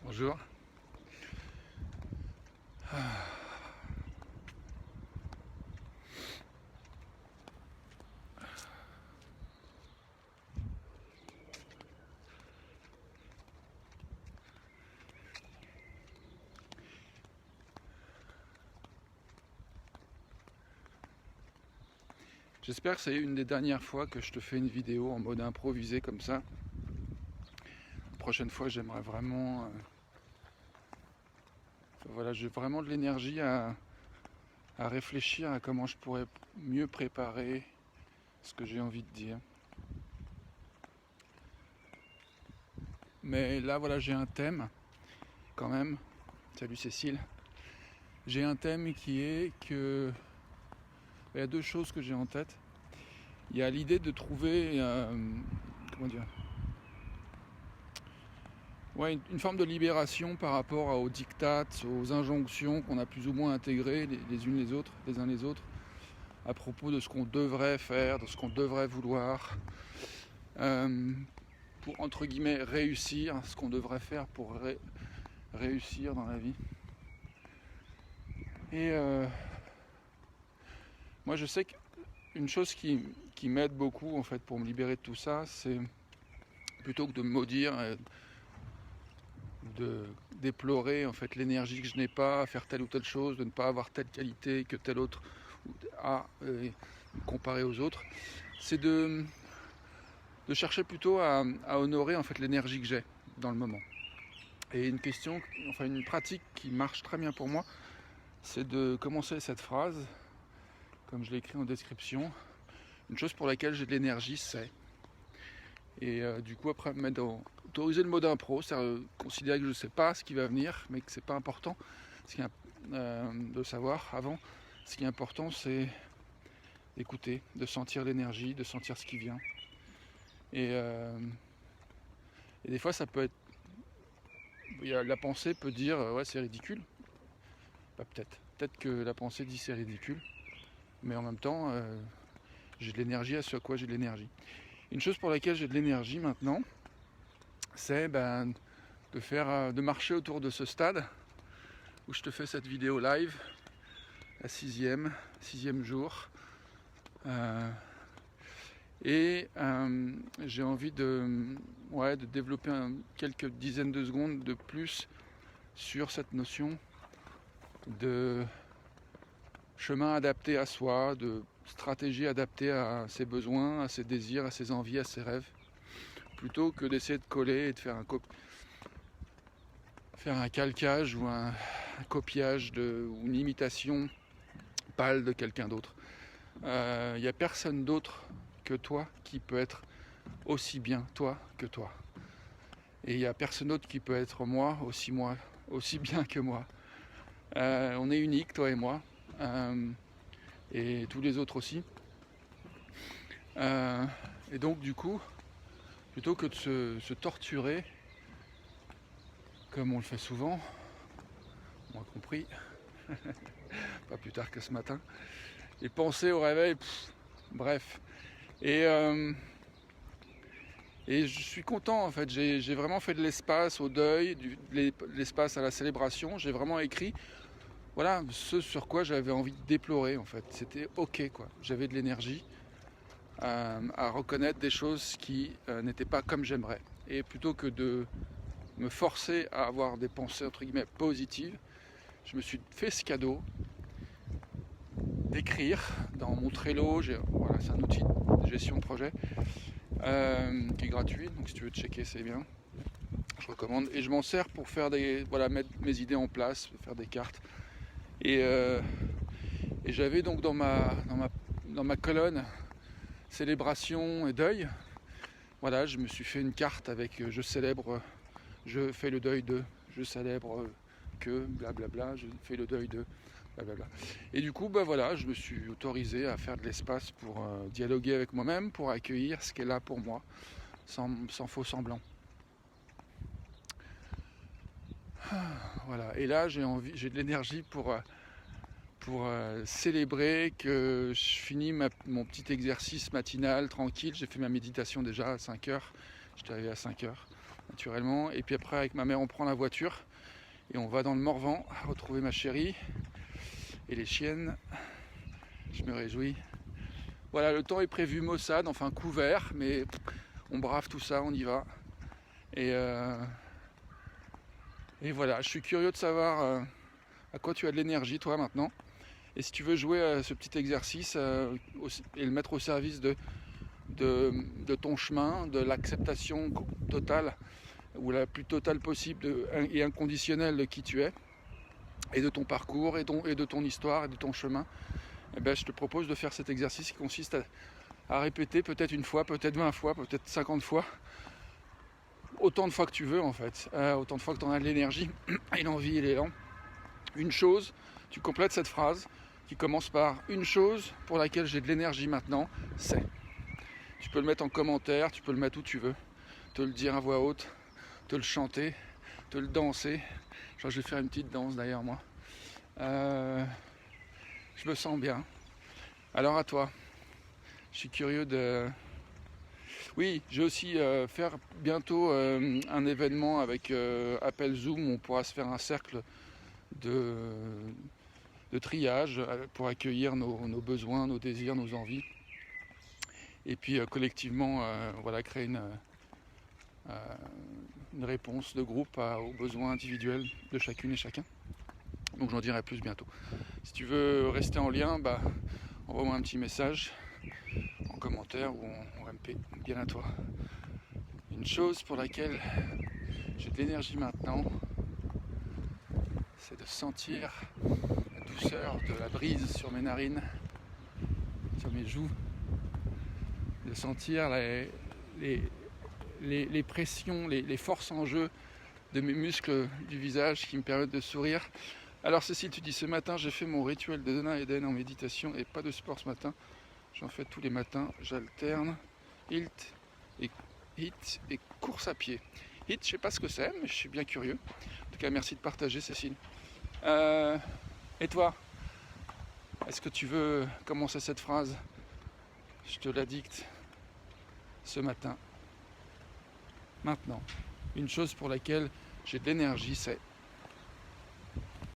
Bonjour. J'espère que c'est une des dernières fois que je te fais une vidéo en mode improvisé comme ça. La prochaine fois, j'aimerais vraiment... voilà, j'ai vraiment de l'énergie à réfléchir à comment je pourrais mieux préparer ce que j'ai envie de dire. Mais là, voilà, j'ai un thème quand même. Salut Cécile. J'ai un thème qui est que... Il y a deux choses que j'ai en tête. Il y a l'idée de trouver... comment dire, ouais, une forme de libération par rapport aux diktats, aux injonctions qu'on a plus ou moins intégrées les unes les uns les autres, à propos de ce qu'on devrait faire, de ce qu'on devrait vouloir, pour entre guillemets réussir, ce qu'on devrait faire pour réussir dans la vie. Et moi je sais qu'une chose qui m'aide beaucoup en fait pour me libérer de tout ça, c'est plutôt que de me maudire, de déplorer en fait l'énergie que je n'ai pas à faire telle ou telle chose, de ne pas avoir telle qualité que tel autre a comparé aux autres, c'est de chercher plutôt à honorer en fait l'énergie que j'ai dans le moment. Et une pratique qui marche très bien pour moi, c'est de commencer cette phrase, comme je l'ai écrit en description, une chose pour laquelle j'ai de l'énergie, c'est. Et du coup après autoriser le mode impro, c'est considérer que je ne sais pas ce qui va venir, mais que c'est pas important de savoir avant. Ce qui est important, c'est d'écouter, de sentir l'énergie, de sentir ce qui vient. Et des fois ça peut être... La pensée peut dire ouais c'est ridicule. Bah, peut-être que la pensée dit c'est ridicule, mais en même temps j'ai de l'énergie à ce à quoi j'ai de l'énergie. Une chose pour laquelle j'ai de l'énergie maintenant, c'est de marcher autour de ce stade où je te fais cette vidéo live, la sixième jour. Et j'ai envie de développer quelques dizaines de secondes de plus sur cette notion de chemin adapté à soi, de stratégie adaptée à ses besoins, à ses désirs, à ses envies, à ses rêves, plutôt que d'essayer de coller et de faire un calcage ou un copiage ou une imitation pâle de quelqu'un d'autre. Il n'y a personne d'autre que toi qui peut être aussi bien toi que toi. Et il n'y a personne d'autre qui peut être moi, aussi bien que moi. On est unique, toi et moi, et tous les autres aussi. Et donc du coup, plutôt que de se torturer, comme on le fait souvent, moi compris, pas plus tard que ce matin, et penser au réveil, bref. Et je suis content en fait, j'ai vraiment fait de l'espace au deuil, de l'espace à la célébration, j'ai vraiment écrit voilà ce sur quoi j'avais envie de déplorer en fait. C'était ok quoi, j'avais de l'énergie à reconnaître des choses qui n'étaient pas comme j'aimerais. Et plutôt que de me forcer à avoir des pensées entre guillemets positives, je me suis fait ce cadeau d'écrire dans mon Trello, voilà, c'est un outil de gestion de projet qui est gratuit, donc si tu veux checker c'est bien, je recommande. Et je m'en sers pour mettre mes idées en place, faire des cartes. Et j'avais donc dans ma colonne célébration et deuil, voilà, je me suis fait une carte avec je célèbre, je fais le deuil de, je célèbre que, blablabla, je fais le deuil de, blablabla. Et du coup, voilà, je me suis autorisé à faire de l'espace pour dialoguer avec moi-même, pour accueillir ce qui est là pour moi, sans faux semblant. Voilà, et là j'ai de l'énergie pour célébrer que je finis mon petit exercice matinal tranquille. J'ai fait ma méditation déjà à 5h, j'étais arrivé à 5h, naturellement. Et puis après, avec ma mère, on prend la voiture et on va dans le Morvan retrouver ma chérie et les chiennes. Je me réjouis. Voilà, le temps est prévu maussade, enfin couvert, mais on brave tout ça, on y va. Et voilà, je suis curieux de savoir à quoi tu as de l'énergie toi maintenant. Et si tu veux jouer à ce petit exercice et le mettre au service de ton chemin, de l'acceptation totale ou la plus totale possible et inconditionnelle de qui tu es, et de ton parcours, et de ton histoire, et de ton chemin, eh ben, je te propose de faire cet exercice qui consiste à répéter peut-être une fois, peut-être 20 fois, peut-être 50 fois, autant de fois que tu veux en fait, autant de fois que tu en as de l'énergie et l'envie et l'élan. Une chose, tu complètes cette phrase qui commence par une chose pour laquelle j'ai de l'énergie maintenant, c'est. Tu peux le mettre en commentaire, tu peux le mettre où tu veux, te le dire à voix haute, te le chanter, te le danser. Je vais faire une petite danse d'ailleurs moi. Je me sens bien. Alors à toi. Je suis curieux de... Oui, je vais aussi faire bientôt un événement avec appel Zoom où on pourra se faire un cercle de triage pour accueillir nos besoins, nos désirs, nos envies. Et puis collectivement, voilà, créer une réponse de groupe aux besoins individuels de chacune et chacun. Donc j'en dirai plus bientôt. Si tu veux rester en lien, envoie-moi un petit message en commentaire ou en MP, bien à toi. Une chose pour laquelle j'ai de l'énergie maintenant, c'est de sentir la douceur de la brise sur mes narines, sur mes joues, de sentir les pressions, les forces en jeu de mes muscles du visage qui me permettent de sourire. Alors Cécile, tu dis ce matin j'ai fait mon rituel de Dana Eden en méditation et pas de sport ce matin. J'en fais tous les matins, j'alterne HIIT et course à pied. HIIT, je sais pas ce que c'est, mais je suis bien curieux. En tout cas, merci de partager Cécile. Et toi, est-ce que tu veux commencer cette phrase? Je te la dicte ce matin. Maintenant, une chose pour laquelle j'ai de l'énergie, c'est